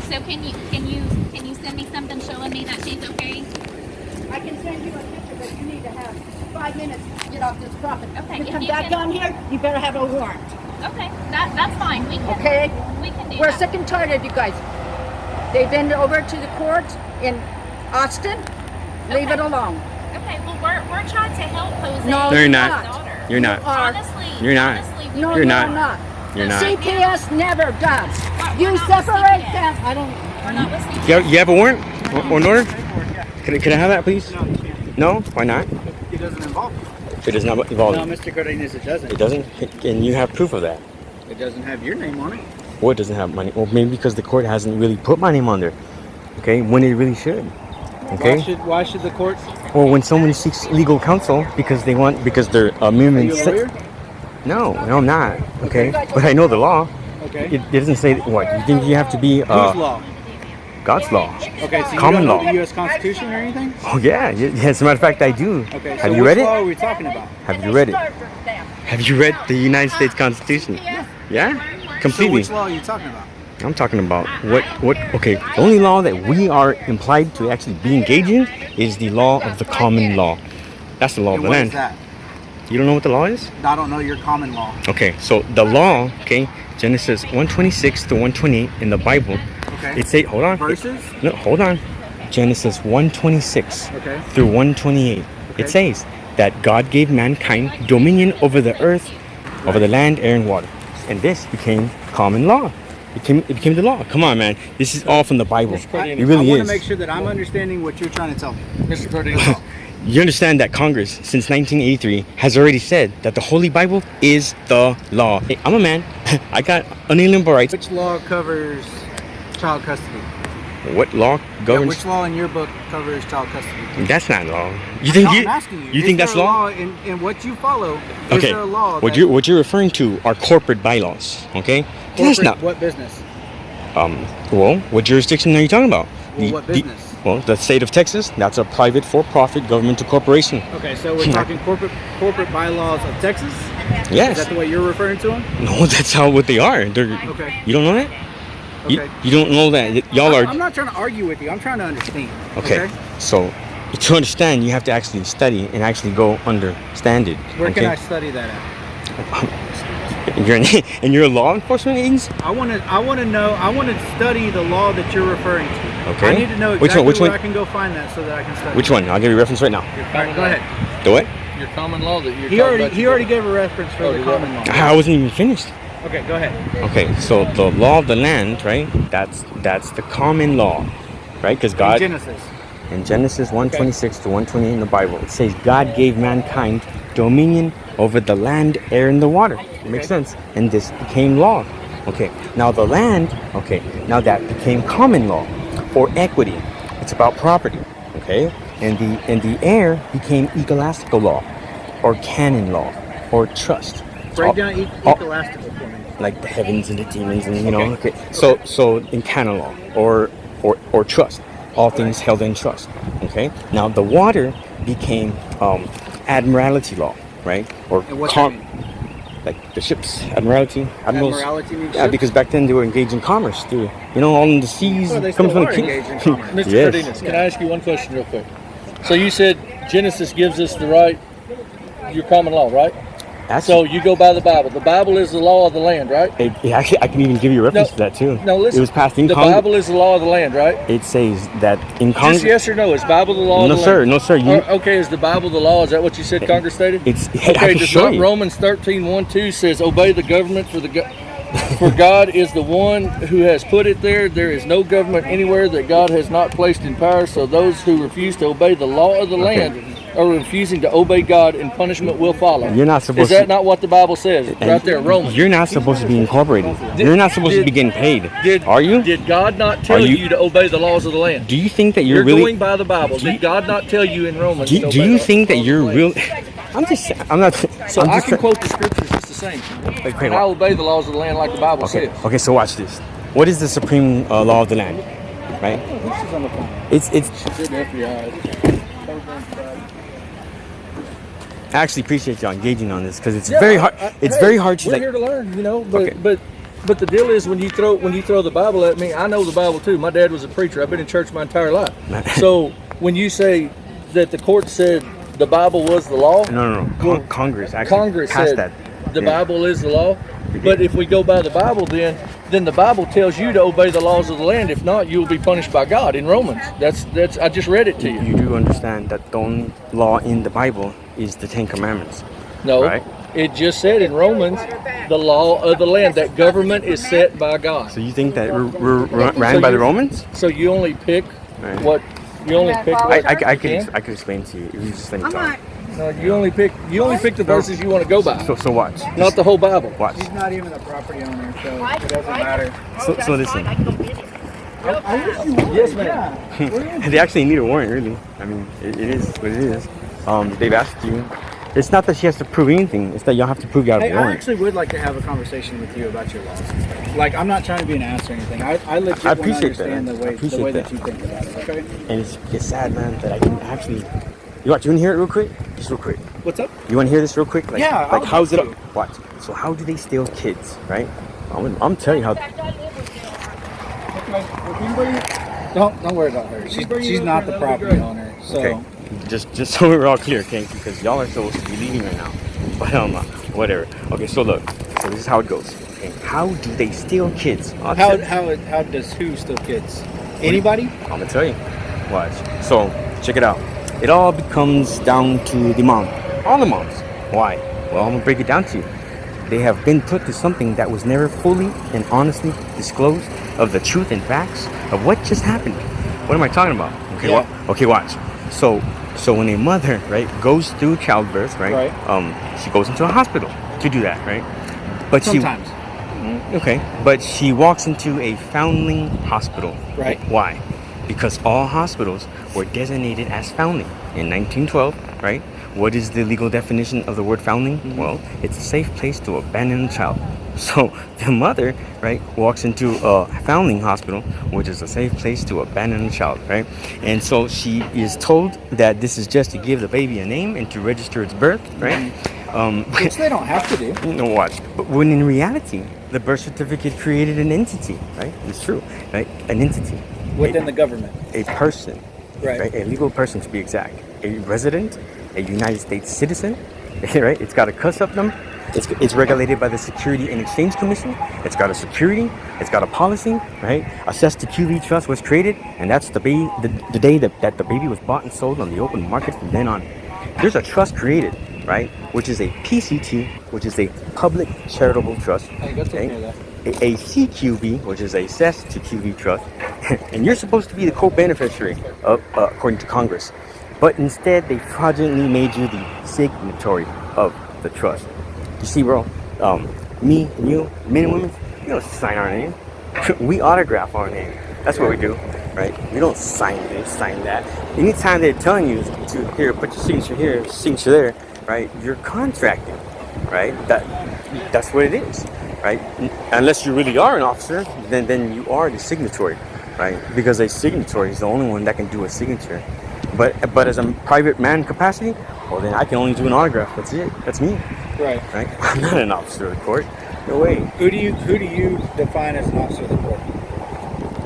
So can you send me something showing me that she's okay? I can send you a picture, but you need to have 5 minutes to get off this property. Okay, You if come you back can- down here, you better have a warrant. Okay, that's fine. We can. Okay? We can do We're that. sick and tired of you guys. They've been over to the court in Austin. Leave it alone. Okay, well we're trying to help Jose. No, No, you're you're not. not. You're not. Honestly, You're not. Honestly, we No, You're you're not. not. You're not. CPS never does. We're You not separate with them. CPS. I don't. We're not with CPS. You have a warrant or an order? Can I have that, please? No, you can't. No? Why not? It doesn't involve you. It does not involve No, you. Mr. Cardenas, it doesn't. It doesn't? And you have proof of that. It doesn't have your name on it. Or it doesn't have money. Well, maybe because the court hasn't really put my name on there. Okay? When it really should. Okay? Why should the court? Or when someone seeks legal counsel because they're a Are minimum you a lawyer? No, I'm not. Okay? But I know the law. Okay. It doesn't say what. You think you have to be Whose law? God's law. Okay, so you Common don't know law. the U.S. Constitution or anything? Oh yeah. As a matter of fact, I do. Okay, Have so you which read law it? are we talking about? Have you read it? Have you read the United States Constitution? Yeah? So Completely. which law are you talking about? I'm talking about okay, the only law that we are implied to actually be engaged in is the law of the common law. That's the law of And the what land. is that? You don't know what the law is? I don't know your common law. Okay, so the law, okay, Genesis 126 to 128 in the Bible, Okay. it say, hold on. Verses? No, hold on. Genesis 126 Okay. through 128. Okay. It says that God gave mankind dominion over the earth, over the land, air, and water. And this became common law. It became the law. Come on, man. This is all from the Bible. Mr. Cardenas, It really I want is. to make sure that I'm understanding what you're trying to tell me. Mr. Cardenas. You understand that Congress, since 1983, has already said that the Holy Bible is the law. Hey, I'm a man. I got unalienable rights. Which law covers child custody? What law Yeah, governs? which law in your book covers child custody? That's not law. You think No, I'm asking you. You think Is that's there a law? in what you follow? Is Okay. there a law? What that- you're referring to are corporate bylaws. Okay. That's corporate- not. What business? Well, what jurisdiction are you talking about? Well, what business? Well, the state of Texas. That's a private for-profit governmental corporation. Okay, so we're talking corporate bylaws of Texas. Yes. Is that the way you're referring to them? No, that's how what they are. They're. Okay. You don't know that? Okay. You don't know that y'all are. I'm not trying to argue with you. I'm trying to understand. Okay. So to understand, you have to actually study and actually go understand it. Where okay? can I study that at? You're a law enforcement agency. I want to know. I want to study the law that you're referring to. Okay. I need to know Which exactly one? Which where one? I can go find that so that I can study. Which one? I'll give you a reference right now. All right, go ahead. The what? Your common law that you're He already gave a reference for the common law. I wasn't even finished. Okay, go ahead. Okay, so the law of the land, right? That's the common law, right? Because God Genesis. in Genesis 126 to 128 in the Bible, it says God gave mankind dominion over the land, air, and the water. It makes sense. And this became law. Okay, now the land, okay, now that became common law or equity. It's about property, okay? And the air became ecclesiastical law or canon law or trust. Break down ecclesiastical for me. Like the heavens and the demons and okay. So in canon law or trust, all things held in trust. Okay. Now the water became admiralty law, right? Or And what's that mean? like the ships, admiralty, admirals. Admiralty means Yeah, ships? because back then they were engaged in commerce too. All in the seas. Well, they coming still from are the engaged in commerce. Mr. Yes. Cardenas, can I ask you one question real quick? So you said Genesis gives us the right, your common law, right? So you go by the Bible. The Bible is the law of the land, right? Actually, I can even give you a reference No, to that too. No, listen. It was passed in the Congress. Bible is the law of the land, right? It says that in Congress. Just yes or no? Is Bible the law of No, the sir. land? No, sir. You. Okay, is the Bible the law? Is that what you said Congress stated? It's. I Okay, can does show not you. Romans 13:1-2 says, obey the government for God is the one who has put it there. There is no government anywhere that God has not placed in power. So those who refuse to obey the law of the land are refusing to obey God, and punishment will follow. You're not supposed Is that to. not what the Bible says? Right there, Romans. You're not supposed to be incorporated. You're not supposed to be getting paid. Are you? Did God not tell you- you to obey the laws of the land? Do you think that You're really? going by the Bible. Did God not tell you in Romans? Do to you obey think the that laws you're of the real? land? I'm not. So I'm I just can quote the scriptures just the same. Okay, I obey the laws of the land like the Bible Okay. says. Okay. So watch this. What is the supreme law of the land? Right. It's. I actually appreciate y'all engaging on this because it's very hard. It's very hard to We're like. here to learn, you know. But Okay. but But the deal is when you throw the Bible at me, I know the Bible too. My dad was a preacher. I've been in church my entire life. So when you say that the court said the Bible was the law, No. Well, Congress actually Congress passed said that. the Yeah. Bible is the law. They But did. if we go by the Bible, then the Bible tells you to obey the laws of the land. If not, you will be punished by God in Romans. That's I just read it to you. You do understand that the only law in the Bible is the Ten Commandments. No, Right. it just said in Romans, the law of the land. That government is set by God. So you think that we're ran by the Romans? So you only pick Right. what you only pick. I What could explain to you if you just let me talk. No, you only pick the verses you want to go by, So watch. not the whole Bible. Watch. He's not even the property owner, so it doesn't matter. So listen. Yes, ma'am. They actually need a warrant, really. I mean, it is what it is. They've asked you. It's not that she has to prove anything. It's that y'all have to prove you have Hey, a I warrant. actually would like to have a conversation with you about your laws and stuff. Like, I'm not trying to be an ass or anything. I legit want to appreciate that, understand man. I the appreciate way that that. you think about it, okay? And it's sad, man, that I can actually. You want to hear it real quick? Just real quick. What's up? You want to hear this real quick? Like, Yeah, I Like, would how's it love up? Watch. So how do they steal kids, right? I'm telling you how. Don't worry about her. She's not the property owner, so. Okay. Just so we're all clear, okay? Because y'all are supposed to be leaving right now. But whatever. Okay, so look. So this is how it goes. Okay. How do they steal kids? How does who steal kids? Anybody? I'm gonna tell you. Watch. So check it out. It all becomes down to the mom. All the moms. Why? Well, I'm gonna break it down to you. They have been put to something that was never fully and honestly disclosed of the truth and facts of what just happened. What am I talking about? Okay, Yeah. okay, watch. So when a mother, right, goes through childbirth, right, she goes into a hospital to do that, right? But Sometimes. but she walks into a foundling hospital. Right. Why? Because all hospitals were designated as foundling in 1912, right? What is the legal definition of the word foundling? Mm-hmm. Well, it's a safe place to abandon a child. So the mother, right, walks into a foundling hospital, which is a safe place to abandon a child, right? And so she is told that this is just to give the baby a name and to register its birth, right? Which they don't have to do. No, watch. But when in reality, the birth certificate created an entity, right? It's true, right? An entity. Within the government. A person, Right. A legal person to be exact. A resident, a United States citizen, right? It's got a custom number. It's regulated by the Security and Exchange Commission. It's got a security. It's got a policy, right? Assessed to QV Trust was created, and that's the day that the baby was bought and sold on the open market from then on. There's a trust created, right? Which is a PCT, which is a public charitable trust. Hey, go take care of that. A CQV, which is a cess to QV trust, and you're supposed to be the co-beneficiary of, according to Congress. But instead, they fraudulently made you the signatory of the trust. You see, bro, me and you, men and women, we don't sign our name. We autograph our name. That's what we do, right? We don't sign this, sign that. Anytime they're telling you to here, put your signature here, signature there, right? You're contracting, right? That's what it is, right? Unless you really are an officer, then you are the signatory, right? Because a signatory is the only one that can do a signature. But as a private man capacity, well, then I can only do an autograph. That's it. That's me. Right. Right? I'm not an officer of the court. No way. Who do you define as an officer of the court?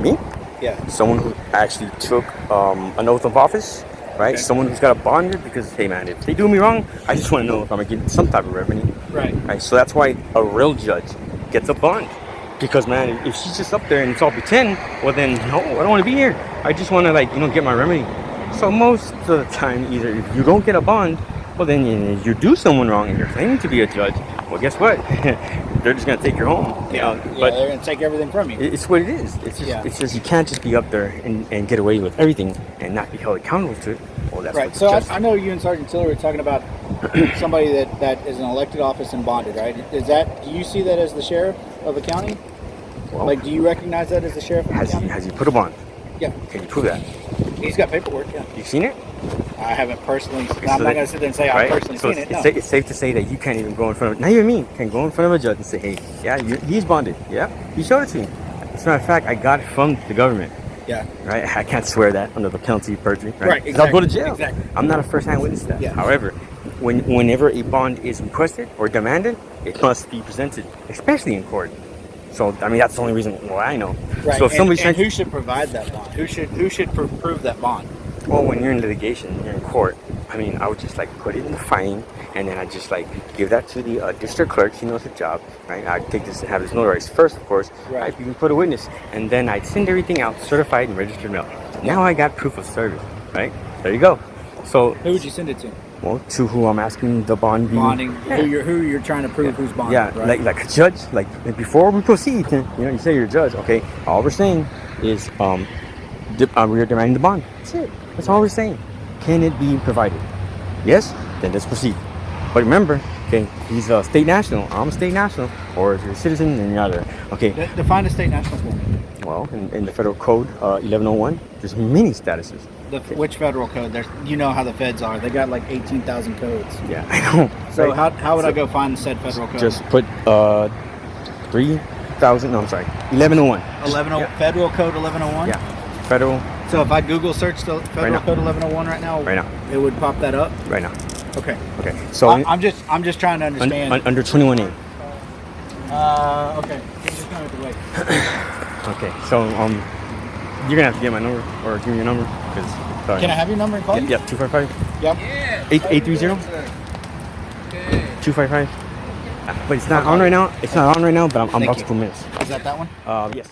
Me? Yeah. Someone who actually took an oath of office, right? Okay. Someone who's got a bond because, hey man, if they do me wrong, I just want to know if I'm gonna get some type of revenue. Right. Right. So that's why a real judge gets a bond. Because man, if she's just up there and it's all pretend, well then no, I don't want to be here. I just want to get my remedy. So most of the time, either if you don't get a bond, well then you do someone wrong and you're claiming to be a judge. Well, guess what? They're just gonna take you home. Yeah, But they're gonna take everything from you. it's what it is. It's just you can't just be up there and get away with everything and not be held accountable to it. Well, that's Right. what So justice- I know you and Sergeant Tiller were talking about somebody that is an elected office and bonded, right? Do you see that as the sheriff of the county? Well, Like, do you recognize that as the sheriff of the has county? he put a bond? Yeah. Can you prove that? He's got paperwork. Yeah. You seen it? I haven't personally. Okay, I'm so not gonna sit there and say I've right? personally So seen it. it's, No. it's safe to say that you can't even go in front of, not even me, can go in front of a judge and say, hey, yeah, he's bonded. Yeah, he showed it to me. As a matter of fact, I got it from the government. Yeah. Right? I can't swear that under the penalty of perjury. Right, 'Cause I'll go to exactly, jail. exactly. I'm not a first-hand witness to that. Yeah. However, whenever a bond is requested or demanded, it must be presented, especially in court. So I mean, that's the only reason why I know. Right. So if somebody's and trying, who should provide that bond? Who should prove that bond? well, when you're in litigation, you're in court. I mean, I would just like put it in the filing, and then I just like give that to the district clerk. He knows the job, right? I take this and have this notarized first, of course. Right. You can put a witness, and then I send everything out, certified and registered mail. Now I got proof of service, right? There you go. So Who would you send it to? well, to who I'm asking the bond be. Bonding. Yeah. Who you're trying to prove who's bonding. Yeah, Right? like a judge. Like before we proceed, you say you're a judge. Okay, all we're saying is we're demanding the bond. That's it. That's all we're saying. Can it be provided? Yes. Then let's proceed. But remember, okay, he's a state national. I'm a state national. Or if you're a citizen, then you're not there. Okay. Define a state national for me. Well, in the federal code 1101, there's many statuses. Which federal code? You know how the feds are. They got like 18,000 codes. Yeah, I know. So right? how would I go find said federal code? Just put 3,000. No, I'm sorry, 1101. 1101. Federal code 1101. Yeah, federal. So if I Google search the federal now. code 1101 right now, Right it would pop that up. Right now. Okay. Okay. So I'm just trying to understand. under 21A. Okay. I'm just going with the way. Okay. So you're gonna have to get my number or give me your number because. Can I have your number and call you? Yep. 255. Yep. 830. 255. But it's not on right now. It's not on right now. But I'm about to put minutes. Is that one? Yes.